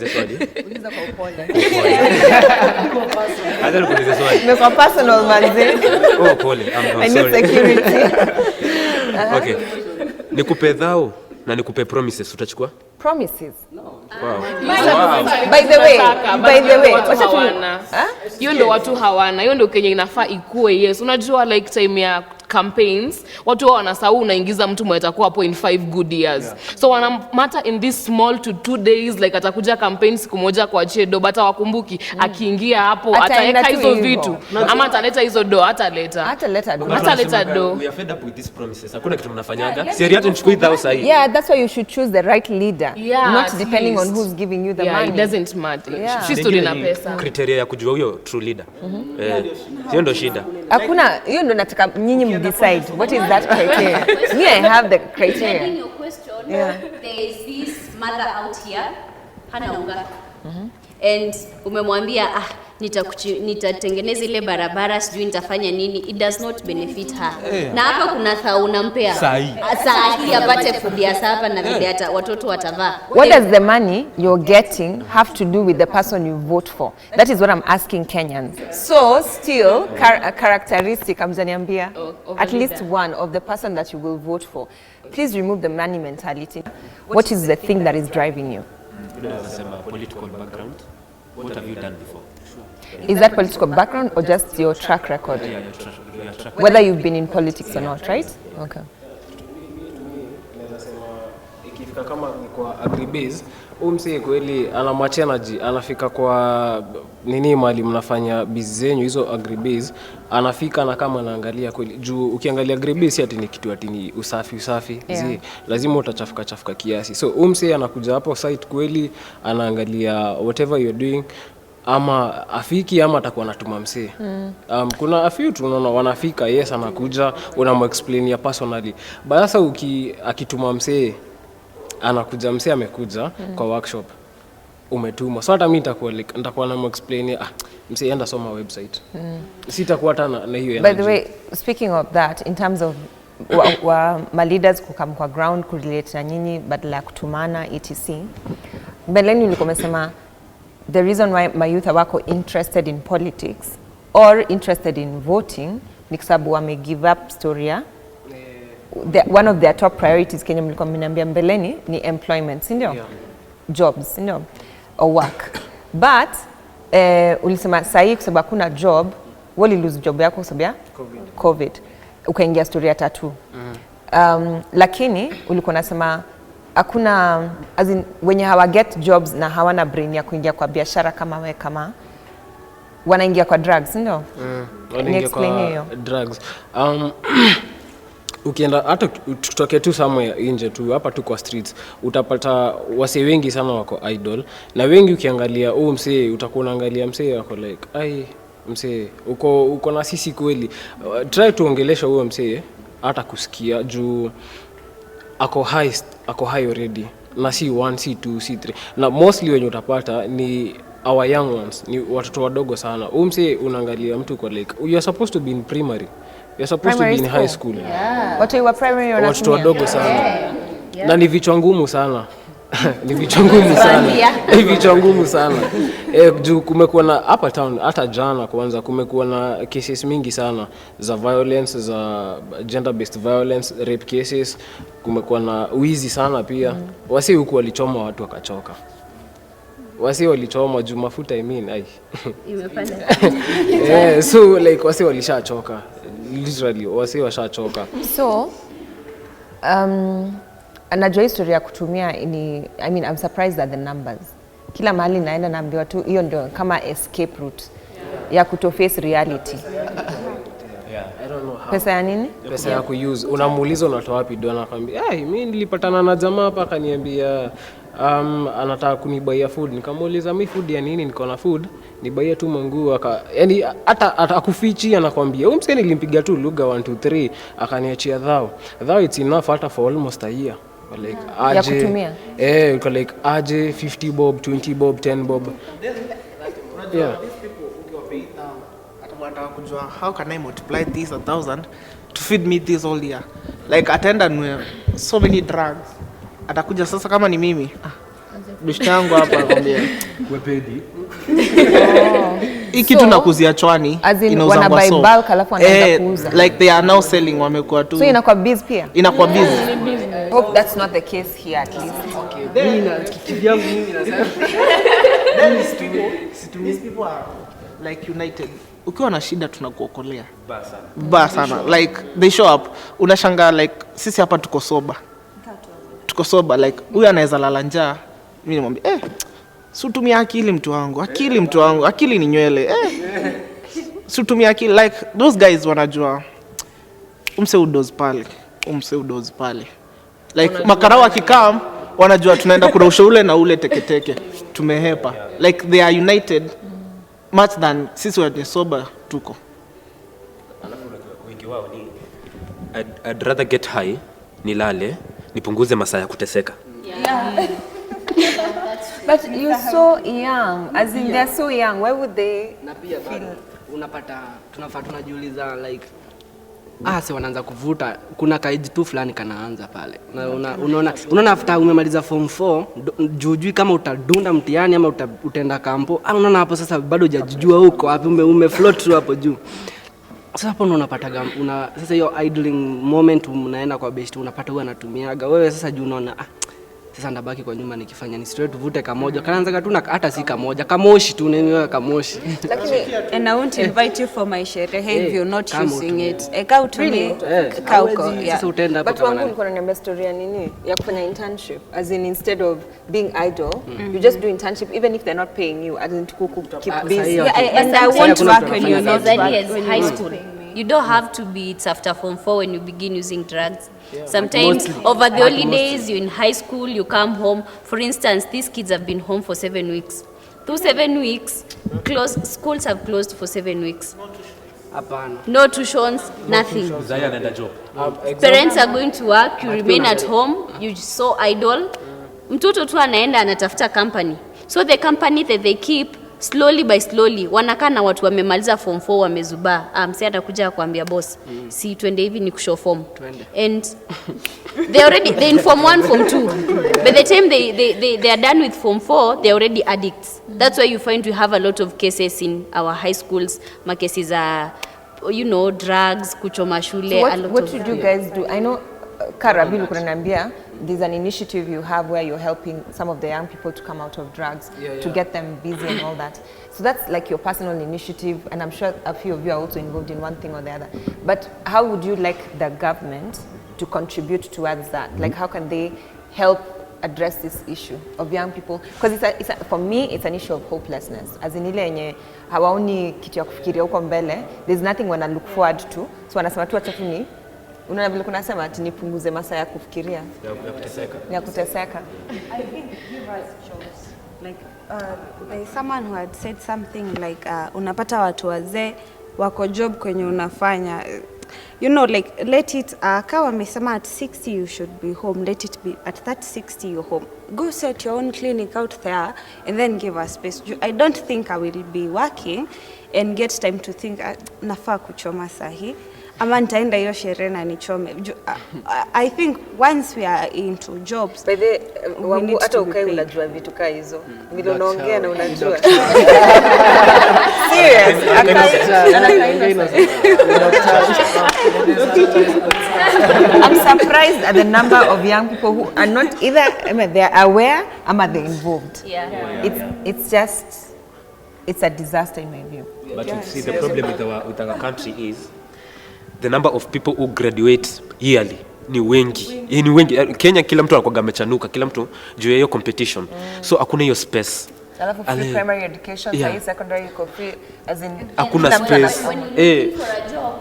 nikuulize swali. Uliza kwa upole. Acha nikuulize swali. Ni kwa personal manzi. Oh, pole. I'm sorry. Security. Okay. Nikupe dhao na nikupe promises utachukua? Promises. Wow. By the way, wacha tu. Hiyo ndo watu hawana. Hiyo ndo Kenya inafaa ikue. Yes, unajua like time ya campaigns watu wanasahau unaingiza mtu mmoja atakuwa hapo in 5 good years. Yeah. So wana matter in this small to 2 days like atakuja campaign siku moja kwa chedo but wakumbuki akiingia hapo ataweka hizo vitu ama ataleta hizo do ataleta do. We are fed up with these promises. Hakuna kitu mnafanyaga. Siri hata nichukue dhao sahihi. Yeah, that's why you should choose the right leader. Yeah, not depending on who's giving you the money. It doesn't matter. Yeah. She's story na pesa. Criteria ya kujua huyo true leader. Hiyo ndo shida. Hakuna hiyo ndo nataka nyinyi decide what is that criteria. Me, I have the criteria. Regarding your question, there is this mother out here, hana unga. And umemwambia nitatengeneza ile barabara sijui nitafanya nini, it does not benefit her. Na hapa kuna thao unampea sahi apate food ya sapa na vile hata watoto watavaa. What does the money you're getting have to do with the person you vote for? That is what I'm asking Kenyans. So still a characteristic amzaniambia at least one of the person that you will vote for. Please remove the money mentality. What is the thing that is driving you? Political background. What have you done before? Is that political background or just your track record? Yeah, your track record. Whether you've been in politics or not, right? Okay. Ikifika kama kwa agribase, MCA kweli anamwachanaji, anafika kwa nini mali mnafanya busy zenyu hizo agribase, anafika na kama anaangalia kweli juu ukiangalia agribase ati ni kitu ati ni usafi yeah. Lazima utachafuka kiasi. So MCA anakuja hapo site kweli anaangalia whatever you're doing ama afiki ama atakuwa anatuma msee. Kuna afew tunaona wanafika, yes anakuja unamexplainia personally. Basa akituma msee anakuja msee amekuja kwa workshop umetuma. So hata mimi nitakuwa na explainia msee enda soma website. Sitakuwa hata na hiyo energy. By the way, speaking of that in terms of my leaders kukam kwa ground kurelate na nyinyi badala ya kutumana etc. Mbeleni ulikuwa umesema the reason why my youth wako interested in politics or interested in voting ni kwa sababu wame give up story ya one of their top priorities Kenya mlikuwa mniambia mbeleni ni employment, si ndio? Yeah. Jobs, si ndio? Or work. But ulisema sahi kwa sababu kuna job, wali lose job yako kwa sababu ya COVID. Ukaingia story ya tattoo. Lakini ulikuwa unasema hakuna as in wenye hawa get jobs na hawana brain ya kuingia kwa biashara kama wewe kama wanaingia kwa drugs, ndio? Wanaingia kwa drugs. Ukienda hata tutoke tu somewhere nje tu hapa tu kwa streets utapata wase wengi sana wako idol na wengi ukiangalia msee utakuwa unaangalia msee wako like msee uko na sisi kweli. Try tuongelesha huyo msee hata kusikia juu ako high already na si 1 si 2 si 3 na mostly wenye utapata ni our young ones, ni watoto wadogo sana. Msee unaangalia mtu kwa like you're supposed to be in primary, you're supposed primary to be in high school. Yeah. Watu wa primary wanatumia watoto wadogo sana. Yeah. Na ni vichwa ngumu sana. Ni vichwa ngumu sana. Ni vichwa ngumu sana. Juu kumekuwa na hapa town hata jana kwanza kumekuwa na cases mingi sana za violence, za gender based violence, rape cases, kumekuwa na wizi sana pia. Wasi huku walichoma watu wakachoka. Wasi walichoma juu mafuta imepanda. So like wasi walishachoka. Literally wasi washachoka. So anajua historia ya kutumia ni I'm surprised at the numbers. Kila mahali naenda naambiwa tu hiyo ndio kama escape route ya kutoface reality. I don't know how. Pesa ya nini? Pesa ya kuuse. Unamuuliza unatoa wapi ndio anakuambia, mimi nilipatana na jamaa hapa akaniambia anataka kunibaia food. Nikamuuliza mimi food ya nini? Niko na food, nibaia tu manguo yani hata akufichi anakuambia. Msee nilimpiga tu lugha 1 2 3 akaniachia dhao. Dhao it's enough hata for almost a year. Like aje ya kutumia. Uko like aje 50 bob, 20 bob, 10 bob. Yeah. Kujua how can I multiply this 1,000 to feed me this all year, like attend and so many drugs. Atakuja sasa kama ni mimi Bishti yangu hapa nakwambia. Wepedi. Hii kitu nakuzia chwani. As in wana buy bulk alafu wanaanza kuuza. Like they are now selling wamekuwa tu. So inakuwa biz pia. Inakuwa biz. Hope that's not the case here at least. Okay. Mimi na kivyangu mimi nasema. These people are like united. Ukiwa na shida tunakuokolea. Ba sana. Like they show up. Unashanga like sisi hapa tuko soba like huyu anaweza lala njaa. Mimi nimwambia sutumia akili mtu wangu. Akili ni nywele. Sutumia akili like those guys wanajua. Umse udozi pale. Like makarao akikam wanajua tunaenda kurusha ule na ule teketeke. Tumehepa. Like they are united much than sisi wenye soba tuko. Alafu wengi wao ni I'd rather get high nilale nipunguze masaa ya kuteseka. But you're so young, as in they're so young, why would they? Na pia bado unapata tunajiuliza like si wanaanza kuvuta, kuna kaiji tu fulani kanaanza pale. Na unaona after umemaliza form 4 jujui kama utadunda mtihani ama utaenda kampo. Unaona hapo sasa bado hujajijua huko wapi, umefloat tu hapo juu. Sasa hapo unapata sasa hiyo idling moment unaenda kwa best unapata huwa anatumiaga. Wewe sasa juu unaona sasa ndabaki kwa nyuma nikifanya ni straight vute kamoja. Kanaanza tu hata si kamoja. Kamoshi tu wewe kamoshi. And I won't invite you for my sherehe if you're not using it. Eka utumie kauko. Sasa utaenda hapo. But wangu niko na story ya nini? Ya kufanya internship. As in instead of being idle, you just do internship even if they're not paying you. As in to keep busy. And I want to work when you're not working. High school. You don't have to be, it's after form 4 when you begin using drugs. Sometimes over the holidays, you're in high school, you come home. For instance, these kids have been home for 7 weeks. Through 7 weeks, schools have closed for 7 weeks. No tuitions, nothing. Parents are going to work, you remain at home, you're so idle. Mtoto tu anaenda anatafuta company. So the company that they keep, slowly by slowly wanakaa na watu wamemaliza form 4 wamezubaa. Msi atakuja kuambia boss, si twende hivi ni kushow form. And they in form 1 form 2. By the time they are done with form 4, they are already addicts. That's why you find we have a lot of cases in our high schools. Ma cases are drugs, kuchoma shule. So what should you guys do? I know Karabilu kunaniambia there's an initiative you have where you're helping some of the young people to come out of drugs, to get them busy and all that. So that's like your personal initiative, and I'm sure a few of you are also involved in one thing or the other. But how would you like the government to contribute towards that? Like how can they help address this issue of young people? Because for me, it's an issue of hopelessness. As in ile yenye hawaoni kitu ya kufikiria huko mbele, there's nothing wana look forward to. So wanasema tu acha tu ni unaona vile kuna sema ati nipunguze masaa ya kufikiria ya kuteseka. I think give us jobs. Like there's someone who had said something like unapata watu wazee wako job kwenye unafanya, like let it kama wamesema at 60 you should be home, let it be at that 60 you're home. Go set your own clinic out there and then give us space. I don't think I will be working and get time to think nafaa kuchoma sahi ama nitaenda hiyo sherehe na nichome. I think once we are into jobs, by the wangu hata ukae unajua vitu kaa hizo vile unaongea na unajua serious I'm surprised at the number of young people who are not either they are aware ama they're involved. It's a disaster in my view. But you see the problem with our country is the number of people who graduate yearly ni wengi. Ni wengi. Kenya kila mtu anakuwa amechanuka, kila mtu juu ya hiyo competition. So hakuna hiyo space. Alafu free primary education, high secondary iko free, as in hakuna space. When you're looking for a job,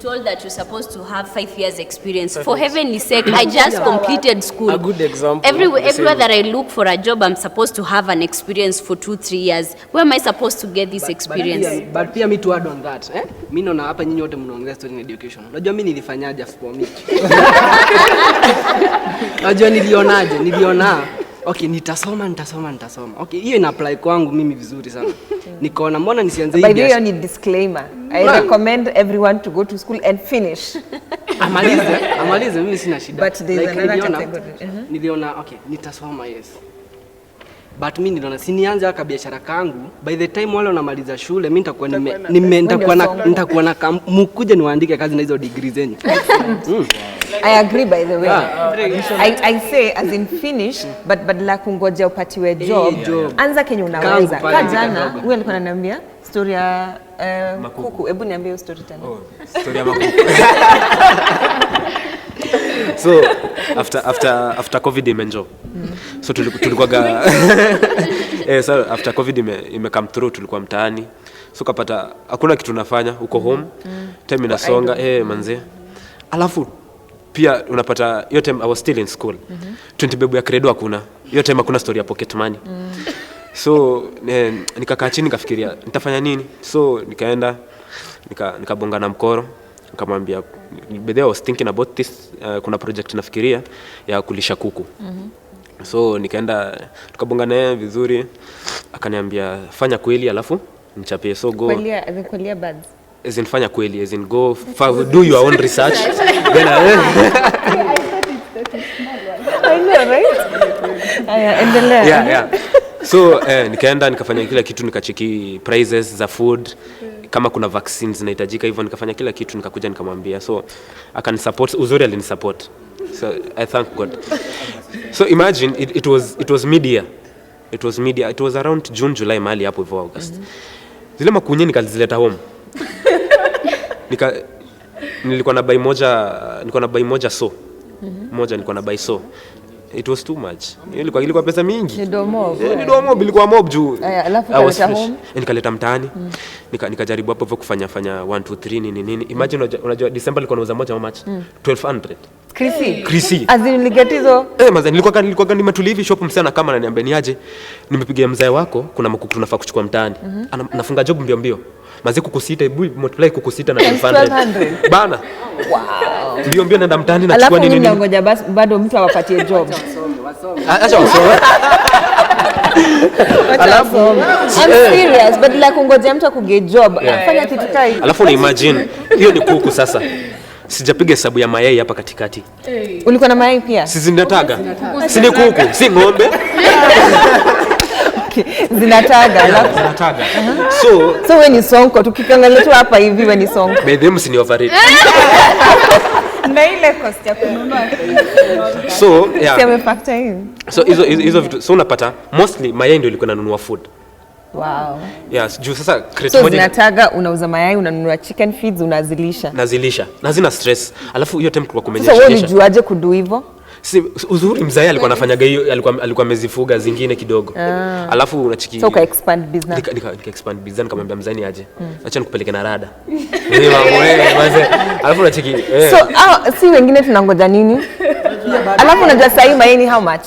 told that you're supposed to have 5 years experience. For heaven's sake, I just completed school. A good example. Everywhere that I look for a job, I'm supposed to have an experience for 2-3 years. Where am I supposed to get this experience? But pia me to add on that, mimi naona hapa nyinyi wote mnaongelea story in education. Unajua mimi nilifanyaje for me? Unajua niliona okay, nitasoma. Okay, hiyo ina apply kwangu mimi vizuri sana. Nikaona mbona nisianze hivi. By the way, ni disclaimer. I recommend everyone to go to school and finish. Amalize mimi sina shida. But there's another category. Niliona okay, nitasoma yes. but mimi niliona si nianze aka biashara kangu, by the time wale wanamaliza shule mimi nitakuwa nitakuwa na mkuje niwaandike kazi na hizo degree zenyu. I agree by the way. I say as in finish but badala kungoja upatiwe job. Anza kenye unaweza. Jana huyu alikuwa ananiambia story ya kuku. Hebu niambie hiyo story tena. Story ya makuku. So after COVID imenjo. So tulikuwa so after COVID ime come through, tulikuwa mtaani. So kapata hakuna kitu nafanya uko home. Time inasonga manze. Alafu pia unapata hiyo time I was still in school. 20 bebu ya credo hakuna. Hiyo time hakuna story ya pocket money. So nikakaa chini nikafikiria nitafanya nini. So nikaenda nikabonga na mkoro, nikamwambia I was thinking about this, kuna project nafikiria ya kulisha kuku. So nikaenda tukabonga naye vizuri, akaniambia fanya kweli alafu nichapie. So go Kulia buds. As in fanya kweli, as in go do your own research. Then I know, right? Endelea. Yeah. So nikaenda nikafanya kila kitu, nikacheki prices za food, kama kuna vaccines zinahitajika hivyo, nikafanya kila kitu, nikakuja nikamwambia. So akanisupport, uzuri alinisupport. So I thank God. So imagine it was media. It was around June, July, mahali hapo hivyo August. Zile makunye nikazileta home. Nilikuwa na buy moja so. Moja nilikuwa na buy so. It was too much. Ilikuwa pesa mingi. Ni domo ilikuwa mob juu. Alafu kaleta home. Nikaleta mtaani. Nikajaribu hapo hivyo kufanya 1 2 3 nini. Imagine unajua December nilikuwa nauza moja how much? 1200. Krisi. Azin ligatizo. Maza nilikuwa nimetulivi shop msana kama ananiambia niaje. Nimepigia mzae wako kuna makuku tunafaa kuchukua mtaani. Nafunga job mbio. Maze kukusita multiply kukusita na 1200. Bana. Wow. Mbio naenda mtaani na chukua nini. Alafu ngoja bado mtu awapatie job. Acha wasome. Alafu I'm serious but like kungoja mtu akuge job. Fanya kitu tai. Alafu ni imagine hiyo ni kuku sasa. Sijapiga hesabu ya mayai hapa katikati. Ulikuwa na mayai pia? Si zinataga. Si ni kuku, si ng'ombe. Zinataga. So wewe ni sonko, tukikangalia tu hapa hivi wewe ni sonko. By them si overrate. Na ile cost ya kununua. So yeah. Sema factor in. So hizo vitu so unapata mostly mayai ndio ilikuwa nanunua food. Wow. Yes, juu sasa crate so moja zinataga, unauza mayai, unanunua chicken feeds, unazilisha. Nazilisha. Na zina stress. Alafu hiyo time tulikuwa kumenyesha. So wewe ulijuaje kudu hivyo? Si uzuri mzee alikuwa anafanyaga hiyo, alikuwa amezifuga zingine kidogo. Alafu unachiki. So ka expand business. Nika expand business, nikamwambia mzani aje. Acha nikupeleke na rada. Mimi mambo mzee. Alafu unachiki. So si wengine tunangoja nini? Alafu unajua sasa hii mayai how much?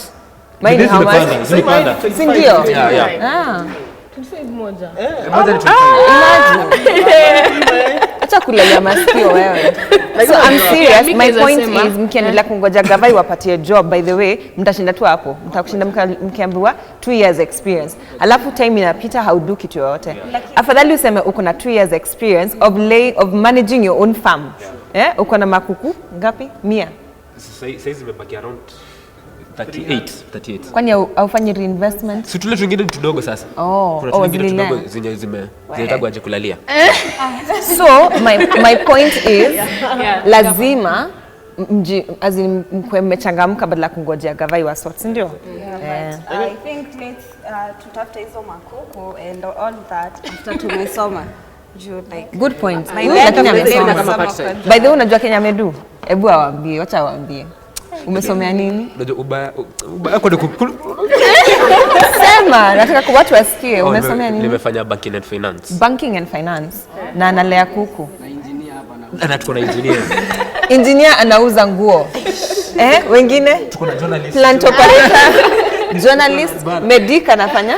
Mayai how much? Zilipanda. Si ndio? Yeah. Moja. Acha kulalia masikio wewe. So I'm serious. My point is mkiendelea kungoja gavai wapatie job, by the way, mtashinda tu hapo. Mtakushinda mkiambiwa 2 years experience. Alafu time inapita haudu kitu yoyote. Afadhali useme uko na 2 years experience of managing your own farm. Uko na makuku ngapi? 100. Sasa zimebaki around 38. Kwani haufanyi reinvestment? Si tule tungine tudogo sasa. Kuna tungine tudogo zenye zinataka aje kulalia. So my point is lazima mkwe mmechangamka badala kungojea gavai wa sorts, ndio? I think let's tutafute hizo makuku and all that after tumesoma. Good point. Lakini amesoma. By the way, unajua Kenya amedu? Hebu awaambie, wacha awaambie. Umesomea nini? Unajua ubaya kwa sema, nataka watu wasikie. Umesomea nini? Nimefanya banking and finance. Banking and finance. Na analea kuku. Na engineer hapa na tuko na engineer. Engineer anauza nguo. Wengine? Tuko na journalist. Plant operator. Journalist. Medic anafanya?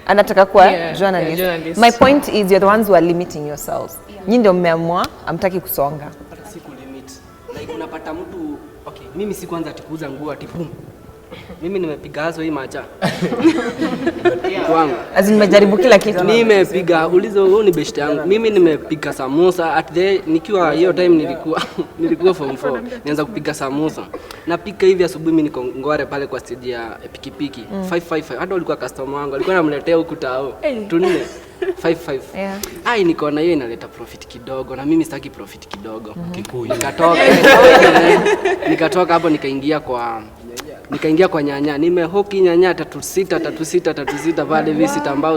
Anataka kuwa journalist. My point is you're the ones who are limiting yourselves. Nyinyi ndio mmeamua hamtaki kusonga. Siku limit. Like unapata mtu, okay, mimi si kwanza atikuuza nguo ati boom. Mimi nimepiga haso hii macha. Kwangu. Nimejaribu kila kitu. Nimepiga ulizo huo ni best yangu. Mimi nimepiga samosa nikiwa hiyo time nilikuwa form 4. Nianza kupiga samosa. Napika hivi asubuhi mimi niko Ngware pale kwa stage ya pikipiki. 555. Hata walikuwa customer wangu. Alikuwa anamletea huku tao. Tunne 55. Yeah. Ai nikaona hiyo inaleta profit kidogo na mimi sitaki profit kidogo. Kikuyu. Nikatoka hapo nikaingia kwa nyanya. Nimehoki nyanya 36 pale hivi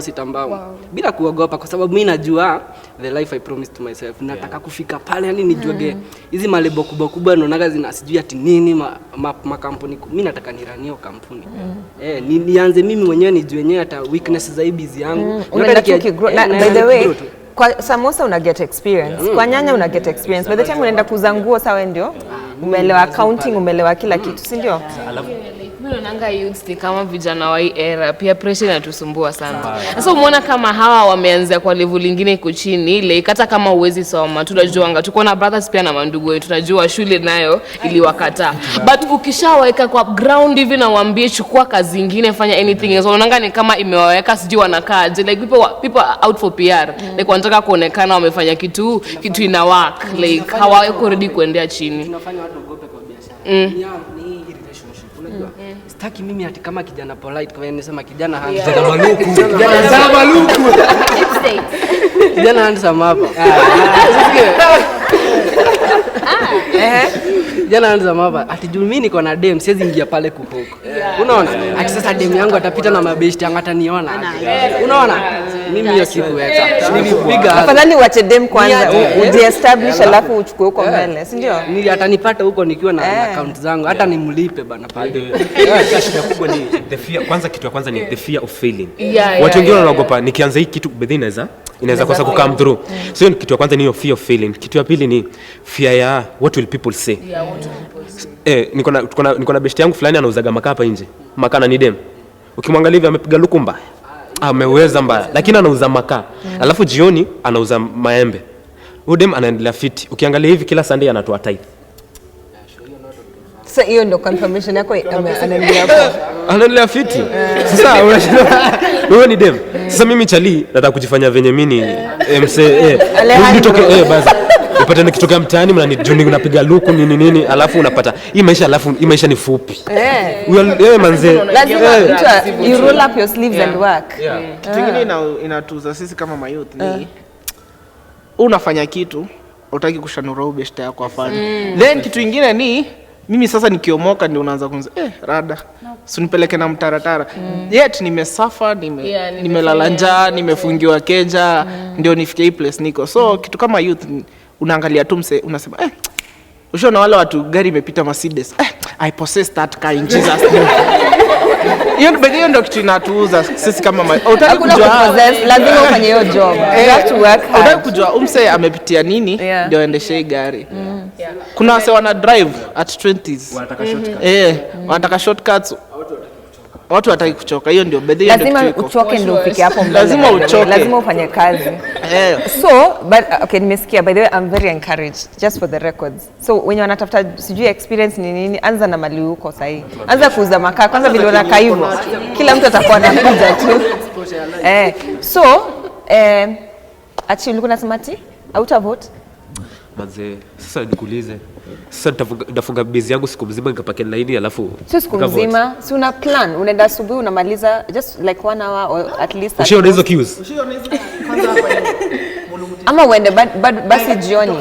sitambao. Bila kuogopa kwa sababu mimi najua the life I promised to myself. Nataka kufika pale yani nijuage hizi malebo kubwa naonaga zina sijui ati nini makampuni. Mimi nataka niranio kampuni. Nianze mimi mwenyewe nijue yenyewe hata weakness za hizi yangu. By the way, kwa samosa una get experience. Kwa nyanya una get experience. By the time unaenda kuzangua sawa ndio umeelewa accounting, umeelewa kila kitu, si ndio? Mimi naanga youth ni kama vijana wa hii era, pia pressure inatusumbua sana. Sasa umeona kama hawa wameanza kwa level nyingine iko chini ile, hata kama uwezi soma, tunajuanga tuko na brothers pia na mandugu wetu, tunajua shule nayo iliwakataa. But ukishaweka kwa ground hivi na waambie chukua kazi nyingine, fanya anything else, unaanga ni kama imewaweka sijui wanakaaje, like people are out for PR, like wanataka kuonekana wamefanya kitu ina work, like hawako ready kuendea chini. Tunafanya watu ogope kwa biashara. Ni relationship unajua. Sitaki mimi ati kama kijana polite kwa nisema kijana handsome. Kijana maluku. Kijana handsome hapa. Kijana handsome hapa. Ati juu mimi niko na dem siwezi ingia pale kuhuko. Unaona? Ati sasa dem yangu atapita na mabeshti yangu ataniona. Unaona? Mimi hiyo sikuweka. Nilipiga. Afadhali uache dem kwanza ujiestablish alafu uchukue huko mbele, si ndio? Atanipata huko nikiwa na account zangu hata nimlipe bana pale. Shida kubwa ni the fear. Kwanza kitu ya kwanza ni the fear of failing. Watu wengine wanaogopa nikianza hii kitu bedhi inaweza kosa ku come through. So kitu ya kwanza ni hiyo fear of failing. Kitu ya pili ni fear ya what will people say. Niko na best yangu fulani anauzaga makaa hapa nje. Makaa na ni dem. Ukimwangalia hivi amepiga luku mbaya. Ameweza mbaya lakini anauza makaa. Alafu jioni anauza maembe. Udem anaendelea fiti. Ukiangalia hivi kila Sunday anatoa tithe. Sasa hiyo ndio confirmation yako anaendelea hapo. Anaendelea fiti. Sasa wewe ni dem. Sasa mimi chali nataka kujifanya venye mimi ni MCA. Nitoke basi. Upata nikitokea mtaani mnanijuni unapiga luku nini alafu unapata hii maisha ni fupi. Wewe manze. Lazima you roll up your sleeves and work. Kitu kingine inatuza sisi kama mayouth ni unafanya kitu utaki kushanura ubeshta yako afanye. Then kitu kingine ni mimi sasa nikiomoka ndio unaanza kunza rada. Usinipeleke na mtaratara. Yet nimesafa, nimelala njaa, nimefungiwa keja, ndio nifikie hii place niko. So kitu kama youth unaangalia tu unasema ushaona wale watu gari imepita Mercedes. I possess that car in Jesus name. Hiyo ndio kitu inatuuza sisi kama utaki kujua lazima ufanye hiyo job. You have to work hard. Utaki kujua umse amepitia nini ndio aendeshe gari. Kuna wase wana drive at 20s. Wanataka shortcuts. Watu wataki kuchoka. Hiyo ndio bedhi ndio lazima uchoke ndio ufike hapo mbele. Lazima uchoke. Lazima ufanye kazi. So but okay, nimesikia by the way I'm very encouraged just for the records. So when wanatafuta sijui experience ni nini, anza na mali huko sahi. Anza kuuza makaa kwanza vile unakaa hivyo. Kila mtu atakuwa anakuja tu. So actually ulikuwa unasema ati out of vote Manze, sasa nikuulize. Sasa nitafunga busy yangu siku mzima nikapake line alafu sio siku mzima, si una plan, unaenda asubuhi unamaliza just like 1 hour or at least. Ushiona hizo queues? kwanza hapa ama uende basi jioni.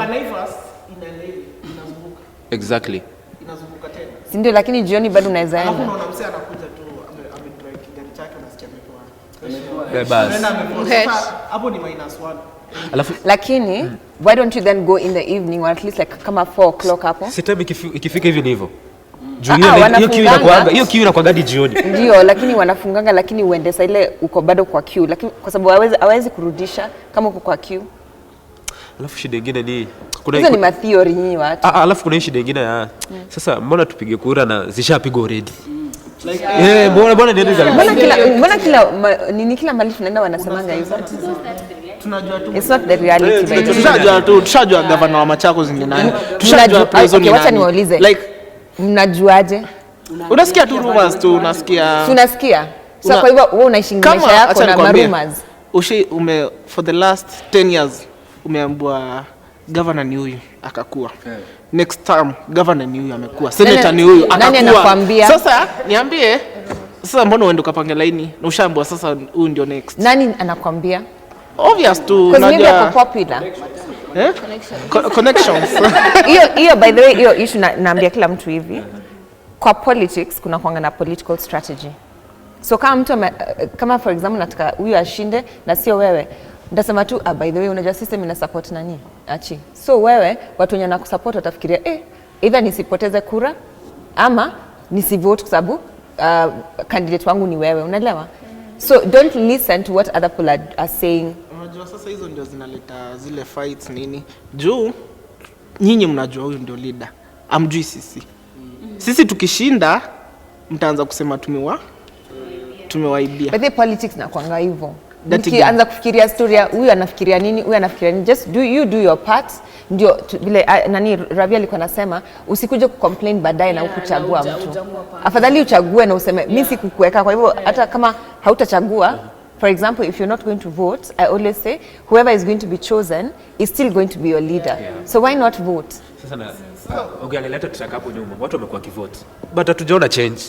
Exactly. Inazunguka tena. Si ndio, lakini jioni bado unaweza enda. Alafu unaona msee anakuja tu amedrive gari chake unasikia ametoa. Bas. Hapo ni -1. Alafu lakini why don't you then go in the evening or at least like kama 4 o'clock hapo? Sitabi ikifika hivi ni hivyo. Hiyo queue inakuwa gadi jioni. Ndio, lakini wanafunganga, lakini uende sasa ile uko bado kwa queue, lakini kwa sababu hawezi kurudisha kama uko kwa queue. Alafu shida nyingine ni hizo ni matheory nyinyi watu. Alafu kuna shida nyingine ya sasa, mbona tupige kura na zishapigwa already? Mbona kila mali tunaenda wanasemanga hivyo. Tunajua tu. It's not the reality. Tushajua governor wa Machakos ni nani. Tushajua president ni nani. Wacha niwaulize. Like mnajuaje? unasikia tu rumors tu, unasikia tunasikia. So kwa hivyo wewe unaishi maisha yako na rumors. For the last 10 years umeambiwa governor ni huyu akakuwa. Next term governor ni huyu amekuwa. Senator ni huyu akakuwa. Nani anakuambia? Sasa niambie, sasa mbona uende ukapange laini na ushaambiwa sasa huyu ndio next? Nani anakuambia? Obvious tu, unajua popular. Connections. Hiyo by the way, hiyo issue naambia kila mtu hivi. Kwa politics kuna kuanga na political strategy. So kama mtu kama for example nataka huyu ashinde na sio wewe, ndasema tu by the way unajua system ina support nani? Achi. So wewe watu wenye wanakusupport watafikiria either nisipoteze kura ama nisivote kwa sababu candidate wangu ni wewe, unaelewa? So don't listen to what other people are saying. Unajua sasa hizo ndio zinaleta zile fights nini? Juu nyinyi mnajua huyu ndio leader. Amjui sisi. Sisi tukishinda mtaanza kusema tumewaibia. But the politics na kuanga hivyo. Mkianza kufikiria story huyu anafikiria nini, huyu anafikiria nini, just do your part. Ndio vile nani Ravi alikuwa anasema usikuje kucomplain baadaye na ukuchagua mtu. Afadhali uchague na useme mimi sikukuweka, kwa hivyo hata kama hautachagua. For example, if you're not going to vote, I always say whoever is going to be chosen is still going to be your leader. So why not vote? Sasa na ukiangalia tutaka hapo nyuma watu wamekuwa kivote but hatujaona change.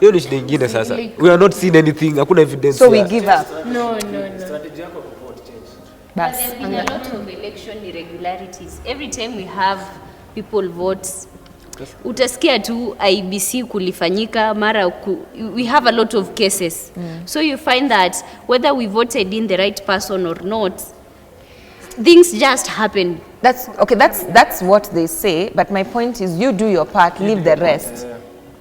Hiyo ni shida nyingine sasa. We are not seeing anything, hakuna evidence. So we give up. No. Strategy yako ku vote change. But there's been a lot of election irregularities. Every time we have people votes, utasikia tu IBC kulifanyika mara we have a lot of cases. So you find that whether we voted in the right person or not, things just happen. That's what they say, but my point is you do your part, leave the rest.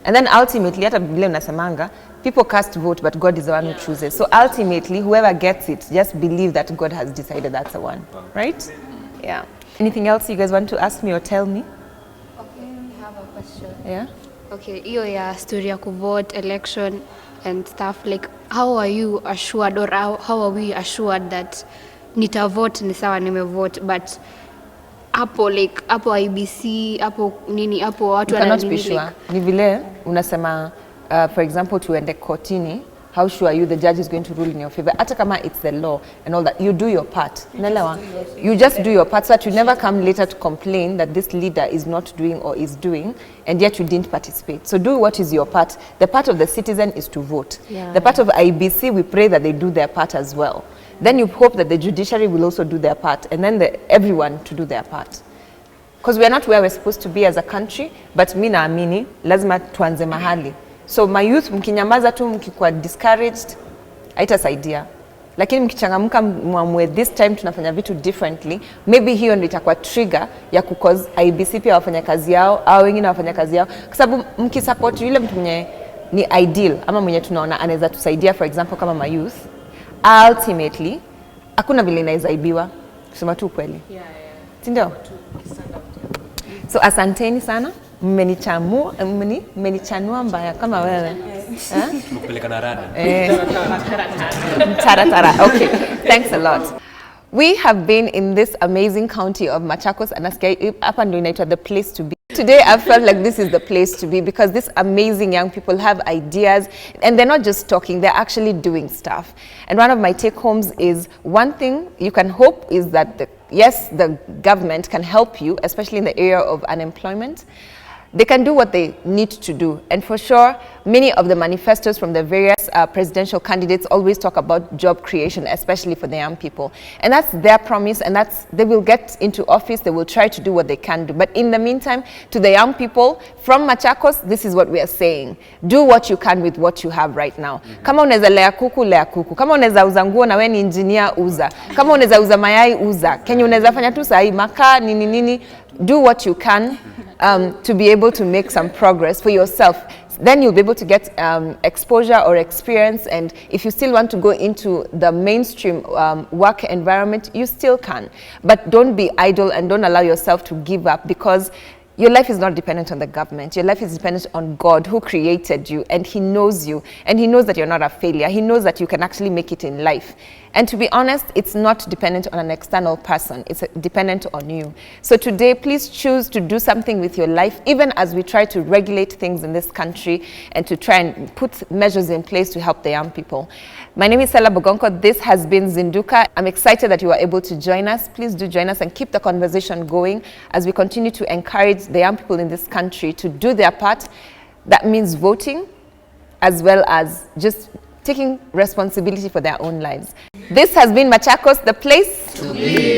And then ultimately hata Biblia unasemanga people cast vote but God is the one who chooses. So ultimately whoever gets it, just believe that God has decided that's the one, right? Yeah. Anything else you guys want to ask me or tell me? Okay, we have a question. Yeah. Okay, hiyo ya story ya kuvote, election and stuff, like how are you assured or how are we assured that nitavote ni sawa nimevote, but hapo IBC hapo nini hapo watu wananini ni vile unasema for example tuende kotini, how sure are you the judge is going to rule in your favor? Hata kama it's the law and all that, you do your part. Unaelewa? You just do your part so that you never come later to complain that this leader is not doing or is doing and yet you didn't participate. So do what is your part. The part of the citizen is to vote. The part of IBC, we pray that they do their part as well. Then you hope that the judiciary will also do their part, and then everyone to do their part. Because we are not where we're supposed to be as a country, but mi naamini lazima tuanze mahali. So my youth, mkinyamaza tu, mkikuwa discouraged, haitasaidia. Lakini mkichangamka mwamue this time tunafanya vitu differently, maybe hiyo ndio itakuwa trigger ya kucause IBC pia wafanya kazi yao au wengine wafanya kazi yao, kwa sababu mkisupport yule mtu mwenye ni ideal ama mwenye tunaona anaweza tusaidia, for example kama my youth, ultimately hakuna vile inaweza ibiwa, kusema tu kweli. Ndio? So asanteni sana, mmenichanua mbaya kama wewe. Tumekupeleka na rada. Tara. Okay, thanks a lot. We have been in this amazing county of Machakos, and hapa ndio inaitwa the place to be. Today I felt like this is the place to be because these amazing young people have ideas and they're not just talking, they're actually doing stuff. And one of my take homes is one thing you can hope is that yes, the government can help you, especially in the area of unemployment. They can do what they need to do. And for sure, many of the manifestos from the various presidential candidates always talk about job creation, especially for the young people. And that's their promise, and they will get into office, they will try to do what they can do. But in the meantime, to the young people from Machakos, this is what we are saying. Do what you can with what you have right now. Kama unaweza lea kuku. Kama unaweza uza nguo na wewe ni engineer, uza. Kama unaweza uza mayai, uza. Kenya unaweza fanya tu sahi, makaa, nini. Do what you can to be able to make some progress for yourself. Then you'll be able to get exposure or experience, and if you still want to go into the mainstream work environment, you still can. But don't be idle and don't allow yourself to give up, because your life is not dependent on the government. Your life is dependent on God, who created you, and He knows you, and He knows that you're not a failure. He knows that you can actually make it in life. And to be honest, it's not dependent on an external person. It's dependent on you. So today, please choose to do something with your life, even as we try to regulate things in this country and to try and put measures in place to help the young people. My name is Stella Bogonko. This has been Zinduka. I'm excited that you were able to join us. Please do join us and keep the conversation going as we continue to encourage the young people in this country to do their part. That means voting, as well as just taking responsibility for their own lives. This has been Machakos, the place to be.